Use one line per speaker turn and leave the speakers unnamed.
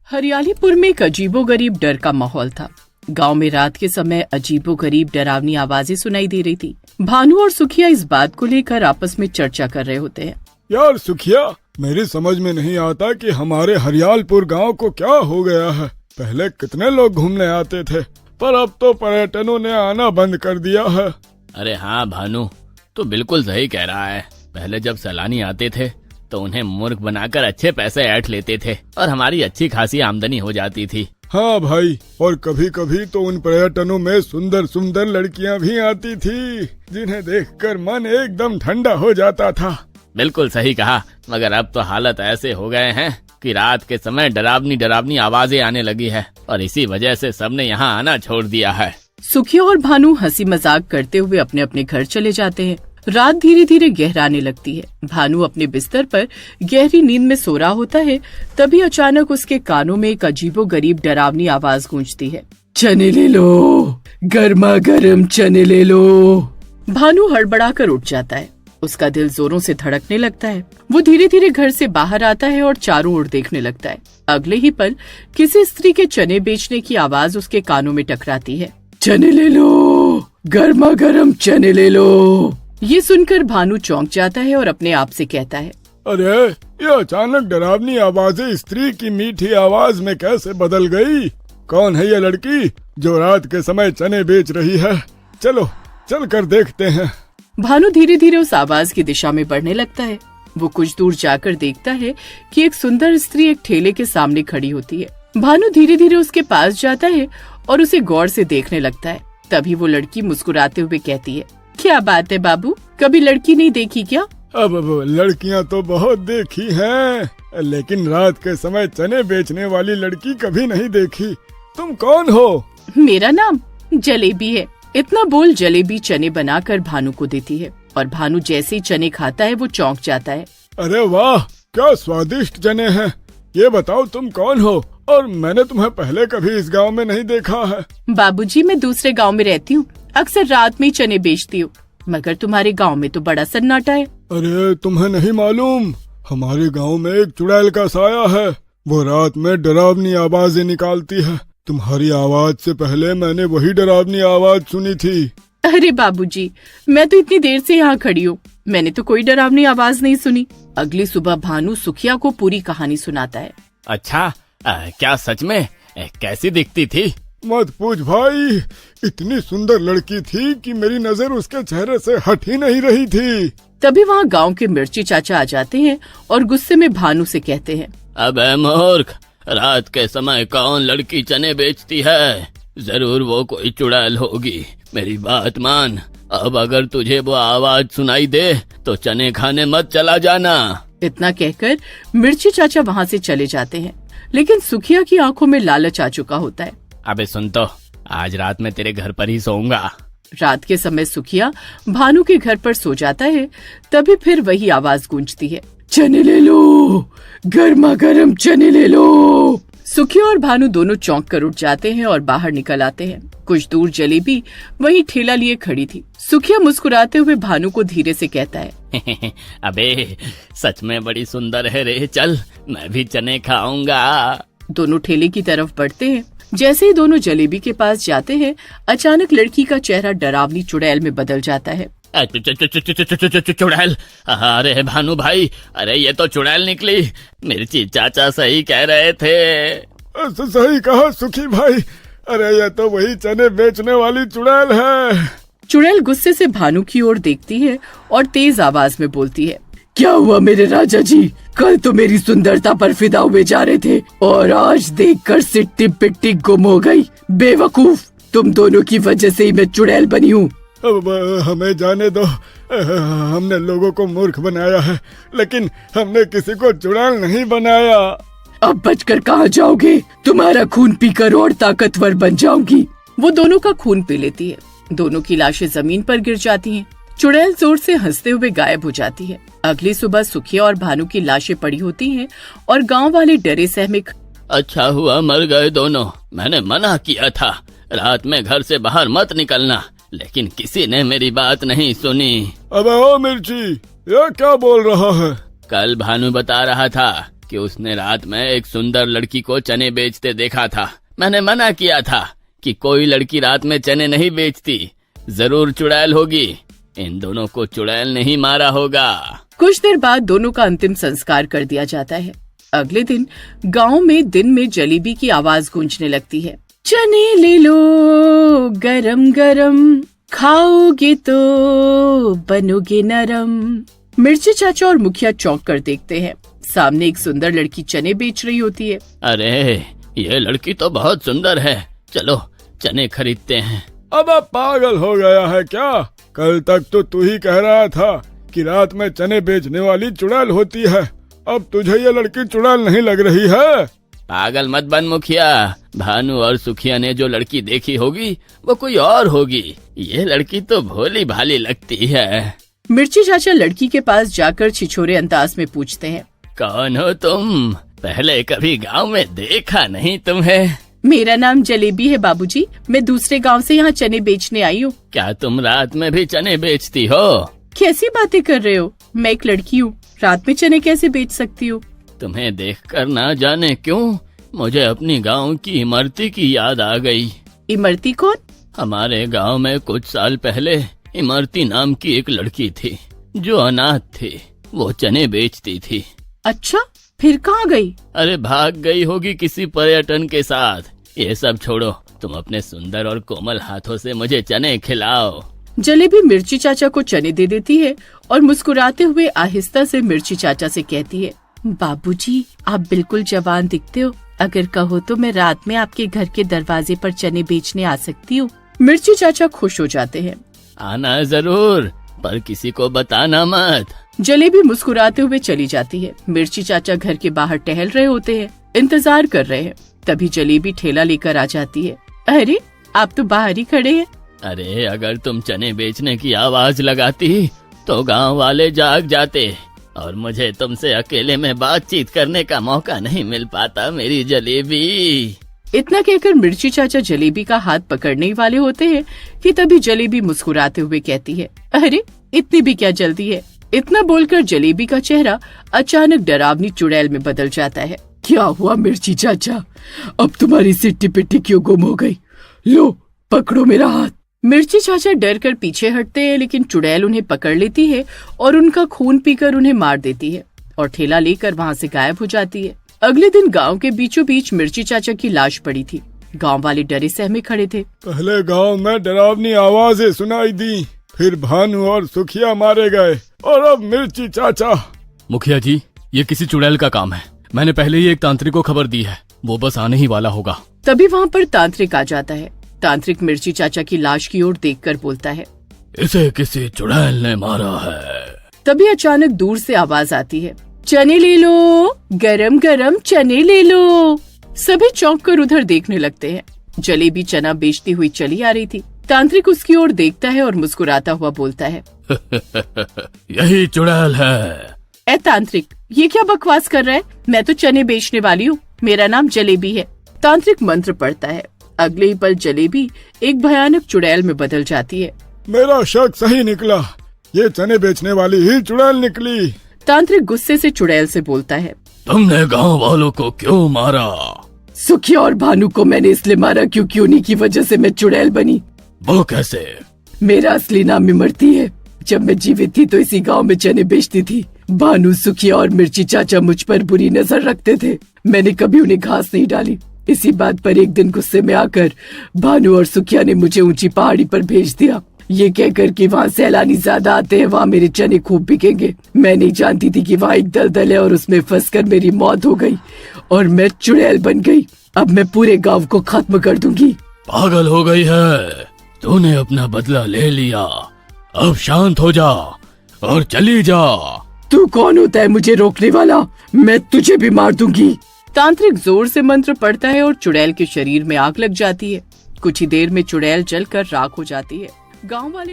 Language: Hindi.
हरियालीपुर में एक अजीबोगरीब डर का माहौल था। गांव में रात के समय अजीबोगरीब डरावनी आवाजें सुनाई दे रही थी। भानु और सुखिया इस बात को लेकर आपस में चर्चा कर रहे होते हैं।
यार सुखिया, मेरी समझ में नहीं आता कि हमारे हरियालपुर गांव को क्या हो गया है। पहले कितने लोग घूमने आते थे, पर अब तो पर्यटकों ने आना बंद कर दिया है।
अरे हाँ भानु, तू बिल्कुल सही कह रहा है। पहले जब सैलानी आते थे तो उन्हें मूर्ख बनाकर अच्छे पैसे ऐंठ लेते थे और हमारी अच्छी खासी आमदनी हो जाती थी।
हाँ भाई, और कभी कभी तो उन पर्यटनों में सुंदर सुंदर लड़कियाँ भी आती थी, जिन्हें देखकर मन एकदम ठंडा हो जाता था।
बिल्कुल सही कहा, मगर अब तो हालत ऐसे हो गए हैं कि रात के समय डरावनी डरावनी आवाजें आने लगी है और इसी वजह से सबने यहाँ आना छोड़ दिया है।
सुखिया और भानु हंसी मजाक करते हुए अपने अपने घर चले जाते हैं। रात धीरे धीरे गहराने लगती है। भानु अपने बिस्तर पर गहरी नींद में सो रहा होता है, तभी अचानक उसके कानों में एक अजीबोगरीब डरावनी आवाज गूंजती है। चने ले लो, गर्मा गर्म चने ले लो। भानु हड़बड़ाकर उठ जाता है। उसका दिल जोरों से धड़कने लगता है। वो धीरे धीरे घर से बाहर आता है और चारों ओर देखने लगता है। अगले ही पल किसी स्त्री के चने बेचने की आवाज उसके कानों में टकराती है। चने ले लो, गर्मा गर्म चने ले लो। ये सुनकर भानु चौंक जाता है और अपने आप से कहता है,
अरे ये अचानक डरावनी आवाजें स्त्री की मीठी आवाज में कैसे बदल गई? कौन है ये लड़की जो रात के समय चने बेच रही है? चलो चल कर देखते हैं।
भानु धीरे धीरे उस आवाज की दिशा में बढ़ने लगता है। वो कुछ दूर जाकर देखता है कि एक सुंदर स्त्री एक ठेले के सामने खड़ी होती है। भानु धीरे धीरे उसके पास जाता है और उसे गौर से देखने लगता है। तभी वो लड़की मुस्कुराते हुए कहती है, क्या बात है बाबू, कभी लड़की नहीं देखी क्या?
अब लड़कियां तो बहुत देखी हैं, लेकिन रात के समय चने बेचने वाली लड़की कभी नहीं देखी। तुम कौन हो?
मेरा नाम जलेबी है। इतना बोल जलेबी चने बनाकर भानु को देती है और भानु जैसे ही चने खाता है वो चौंक जाता है।
अरे वाह, क्या स्वादिष्ट चने हैं। ये बताओ तुम कौन हो? और मैंने तुम्हें पहले कभी इस गांव में नहीं देखा है।
बाबूजी, मैं दूसरे गांव में रहती हूँ, अक्सर रात में ही चने बेचती हूँ, मगर तुम्हारे गांव में तो बड़ा सन्नाटा है।
अरे तुम्हें नहीं मालूम, हमारे गांव में एक चुड़ैल का साया है। वो रात में डरावनी आवाजें निकालती है। तुम्हारी आवाज से पहले मैंने वही डरावनी आवाज सुनी थी।
अरे बाबूजी, मैं तो इतनी देर से यहाँ खड़ी हूँ, मैंने तो कोई डरावनी आवाज नहीं सुनी। अगली सुबह भानु सुखिया को पूरी कहानी सुनाता है।
अच्छा, क्या सच में? कैसी दिखती थी?
मत पूछ भाई, इतनी सुंदर लड़की थी कि मेरी नजर उसके चेहरे से हट ही नहीं रही थी।
तभी वहाँ गांव के मिर्ची चाचा आ जाते हैं और गुस्से में भानु से कहते हैं,
अबे मूर्ख, रात के समय कौन लड़की चने बेचती है? जरूर वो कोई चुड़ैल होगी। मेरी बात मान, अब अगर तुझे वो आवाज सुनाई दे तो चने खाने मत चला जाना।
इतना कहकर मिर्ची चाचा वहाँ से चले जाते हैं, लेकिन सुखिया की आंखों में लालच आ चुका होता है।
अबे सुन तो, आज रात में तेरे घर पर ही सोऊंगा।
रात के समय सुखिया भानु के घर पर सो जाता है। तभी फिर वही आवाज गूंजती है, चने ले लो, गर्मा गर्म चने ले लो। सुखिया और भानु दोनों चौंक कर उठ जाते हैं और बाहर निकल आते हैं। कुछ दूर जलेबी वही ठेला लिए खड़ी थी। सुखिया मुस्कुराते हुए भानु को धीरे से कहता है,
अबे सच में बड़ी सुंदर है रे, चल मैं भी चने खाऊंगा।
दोनों ठेले की तरफ बढ़ते हैं। जैसे ही दोनों जलेबी के पास जाते हैं, अचानक लड़की का चेहरा डरावनी चुड़ैल में बदल जाता है।
चुड़ैल? अरे भानु भाई, अरे ये तो चुड़ैल निकली। मिर्ची चाचा सही कह रहे थे।
सही कहा सुखी भाई, अरे ये तो वही चने बेचने वाली चुड़ैल है।
चुड़ैल गुस्से से भानु की ओर देखती है और तेज आवाज में बोलती है, क्या हुआ मेरे राजा जी? कल तो मेरी सुंदरता पर फिदा हुए जा रहे थे और आज देखकर सिट्टी पिट्टी गुम हो गई। बेवकूफ, तुम दोनों की वजह से ही मैं चुड़ैल बनी हूँ।
अब हमें जाने दो, हमने लोगों को मूर्ख बनाया है, लेकिन हमने किसी को चुड़ैल नहीं बनाया।
अब बचकर कहाँ जाओगे? तुम्हारा खून पीकर और ताकतवर बन जाऊंगी। वो दोनों का खून पी लेती है। दोनों की लाशें जमीन पर गिर जाती हैं। चुड़ैल जोर से हंसते हुए गायब हो जाती है। अगली सुबह सुखिया और भानु की लाशें पड़ी होती हैं और गांव वाले डरे सहमे।
अच्छा हुआ मर गए दोनों, मैंने मना किया था रात में घर से बाहर मत निकलना, लेकिन किसी ने मेरी बात नहीं सुनी।
अबे ओ मिर्ची, ये क्या बोल रहा है?
कल भानु बता रहा था कि उसने रात में एक सुंदर लड़की को चने बेचते देखा था। मैंने मना किया था कि कोई लड़की रात में चने नहीं बेचती, जरूर चुड़ैल होगी। इन दोनों को चुड़ैल नहीं मारा होगा।
कुछ देर बाद दोनों का अंतिम संस्कार कर दिया जाता है। अगले दिन गांव में दिन में जलेबी की आवाज गूंजने लगती है। चने ले लो गरम गरम, खाओगे तो बनोगे नरम। मिर्ची चाचा और मुखिया चौंक कर देखते हैं। सामने एक सुंदर लड़की चने बेच रही होती है।
अरे ये लड़की तो बहुत सुंदर है, चलो चने खरीदते हैं।
अब पागल हो गया है क्या? कल तक तो तू ही कह रहा था कि रात में चने बेचने वाली चुड़ैल होती है। अब तुझे ये लड़की चुड़ैल नहीं लग रही है?
पागल मत बन मुखिया। भानु और सुखिया ने जो लड़की देखी होगी वो कोई और होगी। ये लड़की तो भोली भाली लगती है।
मिर्ची चाचा लड़की के पास जाकर छिछोरे अंदाज में पूछते हैं,
कौन हो तुम? पहले कभी गांव में देखा नहीं तुम्हें।
मेरा नाम जलेबी है बाबूजी, मैं दूसरे गांव से यहाँ चने बेचने आई हूँ।
क्या तुम रात में भी चने बेचती हो?
कैसी बातें कर रहे हो? मैं एक लड़की हूँ, रात में चने कैसे बेच सकती हूँ?
तुम्हें देखकर ना जाने क्यों मुझे अपनी गांव की इमरती की याद आ गई।
इमरती कौन?
हमारे गांव में कुछ साल पहले इमरती नाम की एक लड़की थी जो अनाथ थी। वो चने बेचती थी।
अच्छा, फिर कहाँ गई?
अरे भाग गई होगी किसी पर्यटन के साथ। ये सब छोड़ो, तुम अपने सुंदर और कोमल हाथों से मुझे चने खिलाओ।
जलेबी मिर्ची चाचा को चने दे देती है और मुस्कुराते हुए आहिस्ता से मिर्ची चाचा से कहती है, बाबूजी आप बिल्कुल जवान दिखते हो। अगर कहो तो मैं रात में आपके घर के दरवाजे पर चने बेचने आ सकती हूँ। मिर्ची चाचा खुश हो जाते हैं।
आना जरूर, पर किसी को बताना मत।
जलेबी मुस्कुराते हुए चली जाती है। मिर्ची चाचा घर के बाहर टहल रहे होते हैं, इंतजार कर रहे हैं। तभी जलेबी ठेला लेकर आ जाती है। अरे आप तो बाहर ही खड़े हैं।
अरे अगर तुम चने बेचने की आवाज लगाती तो गांव वाले जाग जाते और मुझे तुमसे अकेले में बातचीत करने का मौका नहीं मिल पाता मेरी जलेबी।
इतना कहकर मिर्ची चाचा जलेबी का हाथ पकड़ने ही वाले होते हैं कि तभी जलेबी मुस्कुराते हुए कहती है, अरे इतनी भी क्या जल्दी है। इतना बोलकर जलेबी का चेहरा अचानक डरावनी चुड़ैल में बदल जाता है। क्या हुआ मिर्ची चाचा, अब तुम्हारी सिट्टी पिट्टी क्यों गुम हो गई? लो पकड़ो मेरा हाथ। मिर्ची चाचा डर कर पीछे हटते हैं, लेकिन चुड़ैल उन्हें पकड़ लेती है और उनका खून पीकर उन्हें मार देती है और ठेला लेकर वहाँ से गायब हो जाती है। अगले दिन गांव के बीचों बीच मिर्ची चाचा की लाश पड़ी थी। गांव वाले डरे सहमे खड़े थे।
पहले गांव में डरावनी आवाजें सुनाई दी, फिर भानु और सुखिया मारे गए और अब मिर्ची चाचा।
मुखिया जी, ये किसी चुड़ैल का काम है। मैंने पहले ही एक तांत्रिक को खबर दी है, वो बस आने ही वाला होगा।
तभी वहाँ पर तांत्रिक आ जाता है। तांत्रिक मिर्ची चाचा की लाश की ओर देखकर बोलता है,
इसे किसी चुड़ैल ने मारा है।
तभी अचानक दूर से आवाज आती है, चने ले लो गरम गरम चने ले लो। सभी चौंक कर उधर देखने लगते हैं। जलेबी चना बेचती हुई चली आ रही थी। तांत्रिक उसकी ओर देखता है और मुस्कुराता हुआ बोलता है,
यही चुड़ैल है।
ए तांत्रिक, ये क्या बकवास कर रहा है? मैं तो चने बेचने वाली हूँ, मेरा नाम जलेबी है। तांत्रिक मंत्र पढ़ता है। अगले ही पल जलेबी एक भयानक चुड़ैल में बदल जाती है।
मेरा शक सही निकला, ये चने बेचने वाली ही चुड़ैल निकली।
तांत्रिक गुस्से से चुड़ैल से बोलता है,
तुमने गांव वालों को क्यों मारा?
सुखिया और भानु को मैंने इसलिए मारा क्योंकि उन्हीं की वजह से मैं चुड़ैल बनी।
वो कैसे?
मेरा असली नाम इमरती है। जब मैं जीवित थी तो इसी गांव में चने बेचती थी। भानु, सुखिया और मिर्ची चाचा मुझ पर बुरी नजर रखते थे। मैंने कभी उन्हें घास नहीं डाली। इसी बात पर एक दिन गुस्से में आकर भानु और सुखिया ने मुझे ऊंची पहाड़ी पर भेज दिया, ये कहकर कि वहाँ सैलानी ज्यादा आते हैं, वहाँ मेरे चने खूब बिकेंगे। मैं नहीं जानती थी कि वहाँ एक दलदल है और उसमें फंसकर मेरी मौत हो गई और मैं चुड़ैल बन गई। अब मैं पूरे गांव को खत्म कर दूंगी।
पागल हो गई है, तूने अपना बदला ले लिया। अब शांत हो जा और चली जा।
तू कौन होता है मुझे रोकने वाला? मैं तुझे भी मार दूंगी। तांत्रिक जोर से मंत्र पढ़ता है और चुड़ैल के शरीर में आग लग जाती है। कुछ ही देर में चुड़ैल जलकर राख हो जाती है। गांव वाले